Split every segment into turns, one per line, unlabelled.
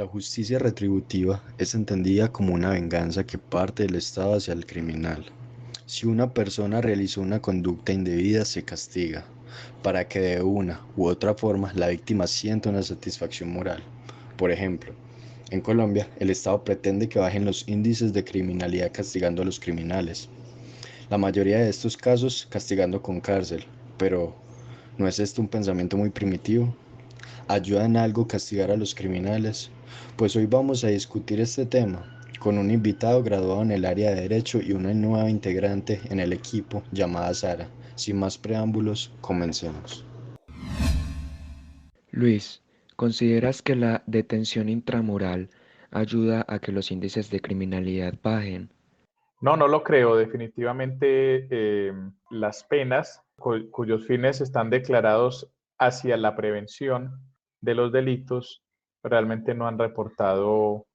La justicia retributiva es entendida como una venganza que parte del Estado hacia el criminal. Si una persona realizó una conducta indebida, se castiga, para que de una u otra forma la víctima sienta una satisfacción moral. Por ejemplo, en Colombia, el Estado pretende que bajen los índices de criminalidad castigando a los criminales. La mayoría de estos casos castigando con cárcel, pero ¿no es esto un pensamiento muy primitivo? ¿Ayuda en algo castigar a los criminales? Pues hoy vamos a discutir este tema con un invitado graduado en el área de Derecho y una nueva integrante en el equipo llamada Sara. Sin más preámbulos, comencemos.
Luis, ¿consideras que la detención intramural ayuda a que los índices de criminalidad bajen?
No, no lo creo. Definitivamente las penas cuyos fines están declarados hacia la prevención de los delitos realmente no han reportado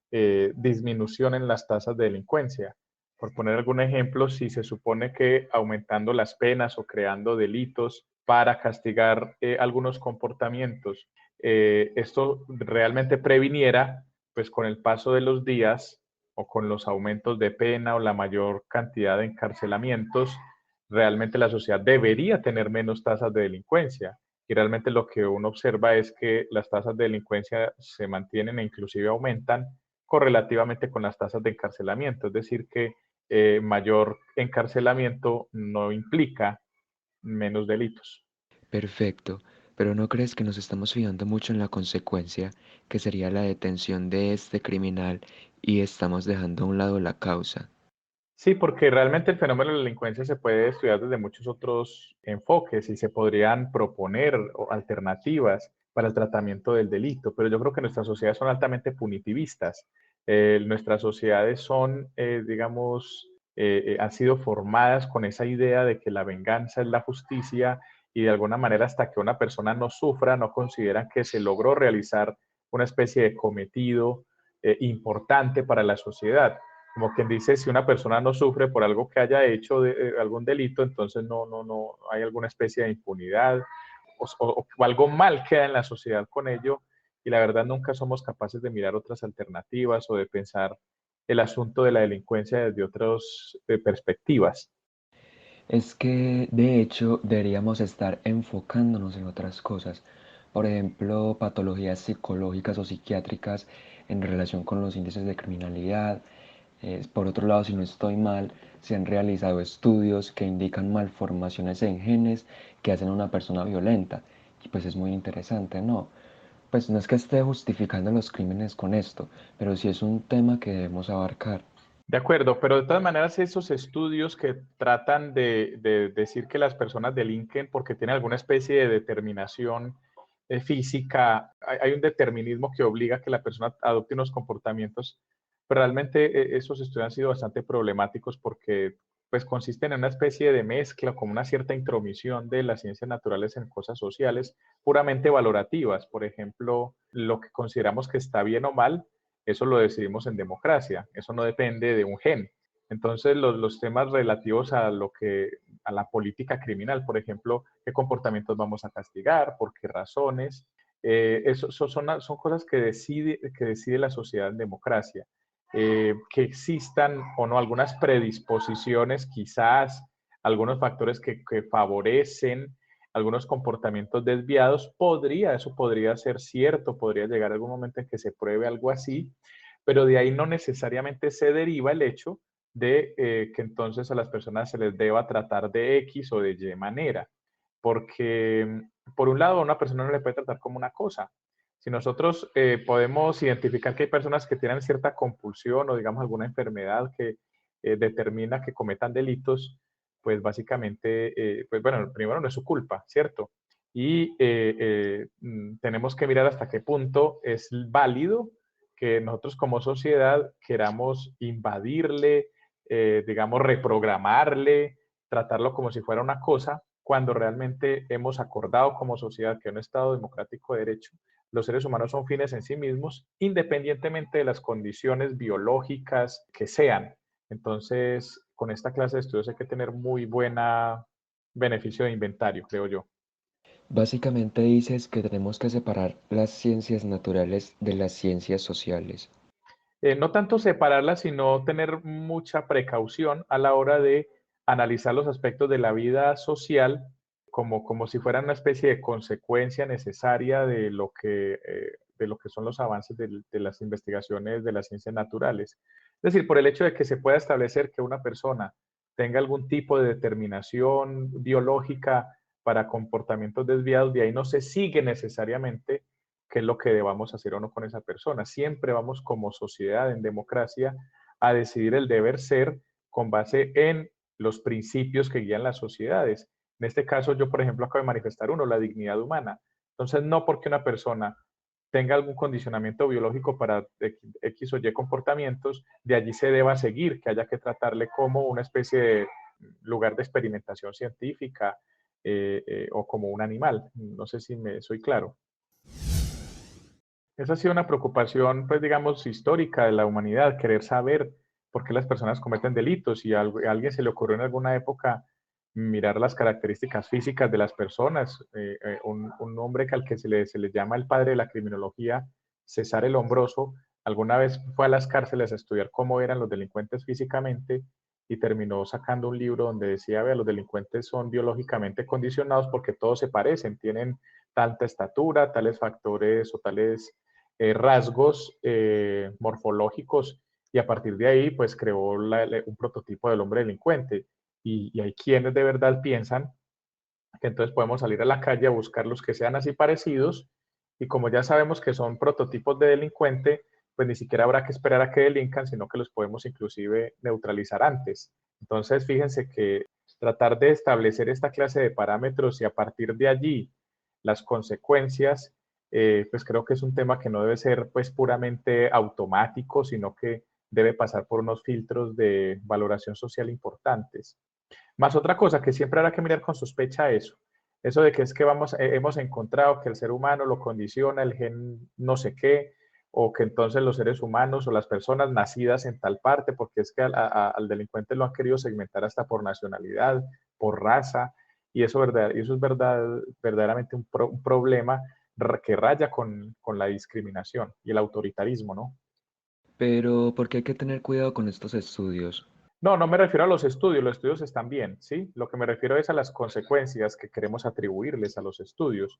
disminución en las tasas de delincuencia. Por poner algún ejemplo, si se supone que aumentando las penas o creando delitos para castigar algunos comportamientos, esto realmente previniera, pues con el paso de los días, o con los aumentos de pena o la mayor cantidad de encarcelamientos, realmente la sociedad debería tener menos tasas de delincuencia. Y realmente lo que uno observa es que las tasas de delincuencia se mantienen e inclusive aumentan correlativamente con las tasas de encarcelamiento. Es decir, que mayor encarcelamiento no implica menos delitos.
Perfecto, pero ¿no crees que nos estamos fijando mucho en la consecuencia, que sería la detención de este criminal, y estamos dejando a un lado la causa?
Sí, porque realmente el fenómeno de la delincuencia se puede estudiar desde muchos otros enfoques y se podrían proponer alternativas para el tratamiento del delito, pero yo creo que nuestras sociedades son altamente punitivistas. Nuestras sociedades son, digamos, han sido formadas con esa idea de que la venganza es la justicia y de alguna manera hasta que una persona no sufra, no consideran que se logró realizar una especie de cometido importante para la sociedad, como quien dice, si una persona no sufre por algo que haya hecho algún delito, entonces no hay alguna especie de impunidad o algo mal queda en la sociedad con ello y la verdad nunca somos capaces de mirar otras alternativas o de pensar el asunto de la delincuencia desde otras perspectivas.
Es que, de hecho, deberíamos estar enfocándonos en otras cosas. Por ejemplo, patologías psicológicas o psiquiátricas en relación con los índices de criminalidad. Por otro lado, si no estoy mal, se han realizado estudios que indican malformaciones en genes que hacen a una persona violenta. Y pues es muy interesante, ¿no? Pues no es que esté justificando los crímenes con esto, pero sí es un tema que debemos abarcar.
De acuerdo, pero de todas maneras esos estudios que tratan de decir que las personas delinquen porque tienen alguna especie de determinación física, hay un determinismo que obliga a que la persona adopte unos comportamientos, pero realmente esos estudios han sido bastante problemáticos porque pues consisten en una especie de mezcla, como una cierta intromisión de las ciencias naturales en cosas sociales puramente valorativas. Por ejemplo, lo que consideramos que está bien o mal eso lo decidimos en democracia, eso no depende de un gen. Entonces, los temas relativos a a la política criminal, por ejemplo, qué comportamientos vamos a castigar, por qué razones, eso son cosas que decide la sociedad en democracia. Que existan o no algunas predisposiciones, quizás algunos factores que favorecen algunos comportamientos desviados, eso podría ser cierto, podría llegar algún momento en que se pruebe algo así, pero de ahí no necesariamente se deriva el hecho de que entonces a las personas se les deba tratar de X o de Y manera, porque por un lado a una persona no le puede tratar como una cosa. Si nosotros podemos identificar que hay personas que tienen cierta compulsión o digamos alguna enfermedad que determina que cometan delitos, pues básicamente, pues bueno, primero no es su culpa, ¿cierto? Y tenemos que mirar hasta qué punto es válido que nosotros como sociedad queramos invadirle, digamos, reprogramarle, tratarlo como si fuera una cosa, cuando realmente hemos acordado como sociedad que en un Estado democrático de derecho los seres humanos son fines en sí mismos, independientemente de las condiciones biológicas que sean. Entonces, con esta clase de estudios hay que tener muy buena beneficio de inventario, creo yo.
Básicamente dices que tenemos que separar las ciencias naturales de las ciencias sociales.
No tanto separarlas, sino tener mucha precaución a la hora de analizar los aspectos de la vida social como si fueran una especie de consecuencia necesaria de lo que son los avances de las investigaciones de las ciencias naturales. Es decir, por el hecho de que se pueda establecer que una persona tenga algún tipo de determinación biológica para comportamientos desviados, de ahí no se sigue necesariamente qué es lo que debamos hacer o no con esa persona. Siempre vamos como sociedad en democracia a decidir el deber ser con base en los principios que guían las sociedades. En este caso, yo, por ejemplo, acabo de manifestar uno, la dignidad humana. Entonces, no porque una persona tenga algún condicionamiento biológico para X o Y comportamientos, de allí se deba seguir, que haya que tratarle como una especie de lugar de experimentación científica o como un animal. No sé si me soy claro. Esa ha sido una preocupación, pues, digamos, histórica de la humanidad, querer saber por qué las personas cometen delitos. Y a alguien se le ocurrió en alguna época mirar las características físicas de las personas. Un hombre al que se le llama el padre de la criminología, César el Hombroso, alguna vez fue a las cárceles a estudiar cómo eran los delincuentes físicamente y terminó sacando un libro donde decía, vea, los delincuentes son biológicamente condicionados porque todos se parecen, tienen tanta estatura, tales factores o tales rasgos morfológicos y a partir de ahí pues creó un prototipo del hombre delincuente y hay quienes de verdad piensan que entonces podemos salir a la calle a buscar los que sean así parecidos y como ya sabemos que son prototipos de delincuente, pues ni siquiera habrá que esperar a que delincan, sino que los podemos inclusive neutralizar antes. Entonces, fíjense que tratar de establecer esta clase de parámetros y a partir de allí las consecuencias, pues creo que es un tema que no debe ser pues puramente automático, sino que debe pasar por unos filtros de valoración social importantes. Más otra cosa que siempre habrá que mirar con sospecha eso de que es que hemos encontrado que el ser humano lo condiciona el gen no sé qué, o que entonces los seres humanos o las personas nacidas en tal parte, porque es que al delincuente lo han querido segmentar hasta por nacionalidad, por raza, y eso es verdaderamente un problema que raya con la discriminación y el autoritarismo, ¿no?
Pero, ¿por qué hay que tener cuidado con estos estudios?
No, no me refiero a los estudios están bien, ¿sí? Lo que me refiero es a las consecuencias que queremos atribuirles a los estudios.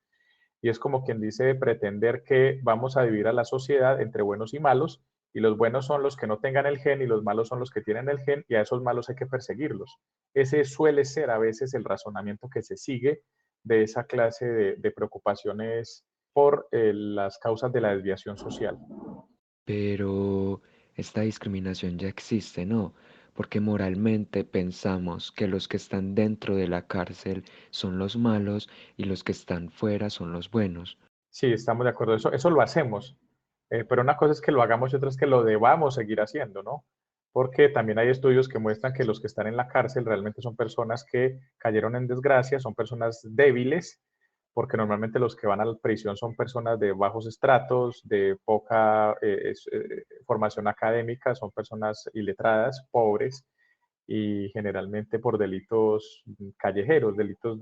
Y es como quien dice pretender que vamos a dividir a la sociedad entre buenos y malos, y los buenos son los que no tengan el gen y los malos son los que tienen el gen, y a esos malos hay que perseguirlos. Ese suele ser a veces el razonamiento que se sigue de esa clase de preocupaciones por las causas de la desviación social.
Pero esta discriminación ya existe, ¿no? Porque moralmente pensamos que los que están dentro de la cárcel son los malos y los que están fuera son los buenos.
Sí, estamos de acuerdo. Eso lo hacemos. Pero una cosa es que lo hagamos y otra es que lo debamos seguir haciendo, ¿no? Porque también hay estudios que muestran que los que están en la cárcel realmente son personas que cayeron en desgracia, son personas débiles, porque normalmente los que van a la prisión son personas de bajos estratos, de poca formación académica, son personas iletradas, pobres y generalmente por delitos callejeros, delitos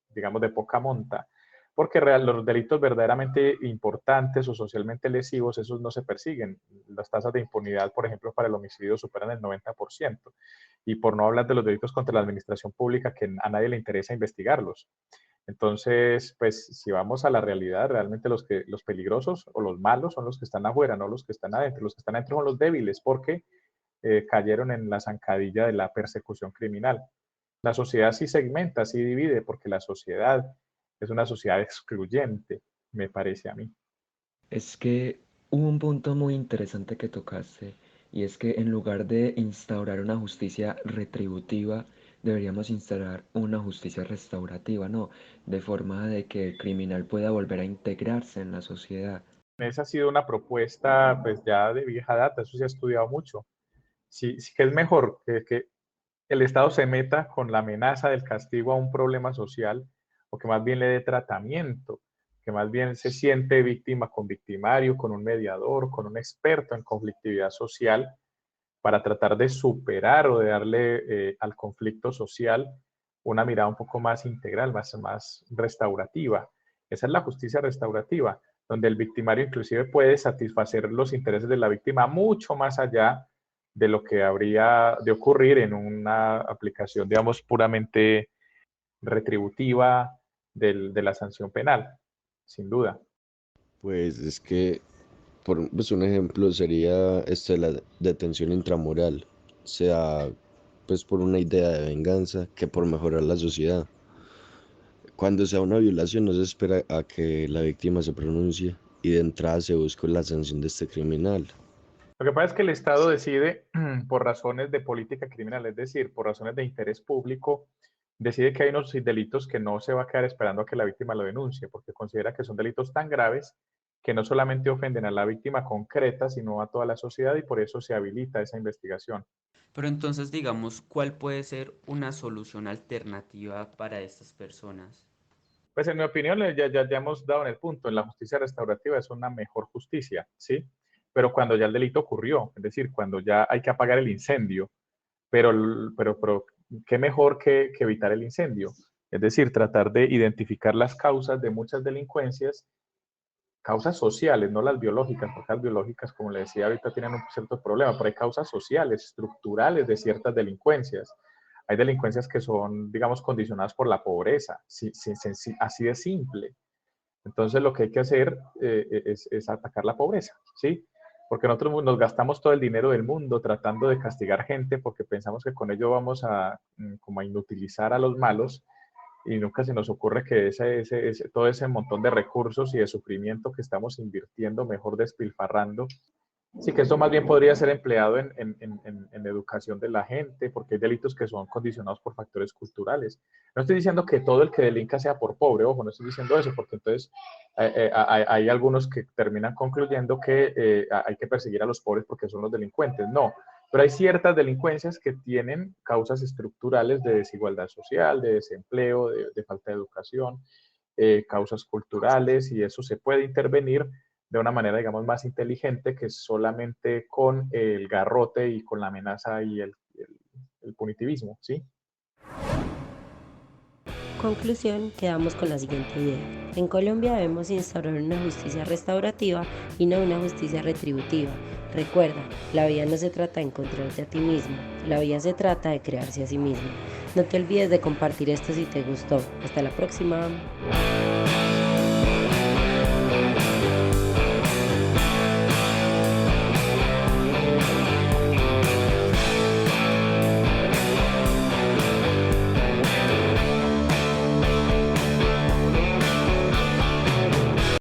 digamos, de poca monta. Porque los delitos verdaderamente importantes o socialmente lesivos, esos no se persiguen. Las tasas de impunidad, por ejemplo, para el homicidio superan el 90%. Y por no hablar de los delitos contra la administración pública, que a nadie le interesa investigarlos. Entonces, pues si vamos a la realidad, realmente los peligrosos o los malos son los que están afuera, no los que están adentro. Los que están adentro son los débiles, porque cayeron en la zancadilla de la persecución criminal. La sociedad sí segmenta, sí divide, porque la sociedad es una sociedad excluyente, me parece a mí.
Es que hubo un punto muy interesante que tocaste, y es que en lugar de instaurar una justicia retributiva, deberíamos instaurar una justicia restaurativa, ¿no? De forma de que el criminal pueda volver a integrarse en la sociedad.
Esa ha sido una propuesta pues ya de vieja data, eso se ha estudiado mucho. Sí, sí que es mejor que el Estado se meta con la amenaza del castigo a un problema social o que más bien le dé tratamiento, que más bien se siente víctima con victimario, con un mediador, con un experto en conflictividad social para tratar de superar o de darle al conflicto social una mirada un poco más integral, más restaurativa. Esa es la justicia restaurativa, donde el victimario inclusive puede satisfacer los intereses de la víctima mucho más allá de lo que habría de ocurrir en una aplicación, digamos, puramente retributiva de la sanción penal, sin duda.
Pues es que, pues un ejemplo sería la detención intramoral, sea pues por una idea de venganza que por mejorar la sociedad. Cuando sea una violación no se espera a que la víctima se pronuncie y de entrada se busca la sanción de este criminal.
Lo que pasa es que el Estado decide por razones de política criminal, es decir, por razones de interés público, decide que hay unos delitos que no se va a quedar esperando a que la víctima lo denuncie, porque considera que son delitos tan graves que no solamente ofenden a la víctima concreta, sino a toda la sociedad y por eso se habilita esa investigación.
Pero entonces, digamos, ¿cuál puede ser una solución alternativa para estas personas?
Pues en mi opinión, ya hemos dado en el punto, en la justicia restaurativa es una mejor justicia, ¿sí? Pero cuando ya el delito ocurrió, es decir, cuando ya hay que apagar el incendio, pero qué mejor que evitar el incendio. Es decir, tratar de identificar las causas de muchas delincuencias, causas sociales, no las biológicas, porque las biológicas, como le decía, ahorita tienen un cierto problema, pero hay causas sociales, estructurales de ciertas delincuencias. Hay delincuencias que son, digamos, condicionadas por la pobreza, así de simple. Entonces, lo que hay que hacer es atacar la pobreza, ¿sí? Porque nosotros nos gastamos todo el dinero del mundo tratando de castigar gente porque pensamos que con ello vamos a, como a inutilizar a los malos y nunca se nos ocurre que todo ese montón de recursos y de sufrimiento que estamos invirtiendo, mejor despilfarrando. Sí, que esto más bien podría ser empleado en educación de la gente, porque hay delitos que son condicionados por factores culturales. No estoy diciendo que todo el que delinca sea por pobre, ojo, no estoy diciendo eso, porque entonces hay algunos que terminan concluyendo que hay que perseguir a los pobres porque son los delincuentes. No, pero hay ciertas delincuencias que tienen causas estructurales de desigualdad social, de desempleo, de falta de educación, causas culturales, y eso se puede intervenir de una manera, digamos, más inteligente que solamente con el garrote y con la amenaza y el punitivismo, ¿sí?
Conclusión, quedamos con la siguiente idea. En Colombia debemos instaurar una justicia restaurativa y no una justicia retributiva. Recuerda, la vida no se trata de encontrarte a ti mismo, la vida se trata de crearse a sí mismo. No te olvides de compartir esto si te gustó. Hasta la próxima.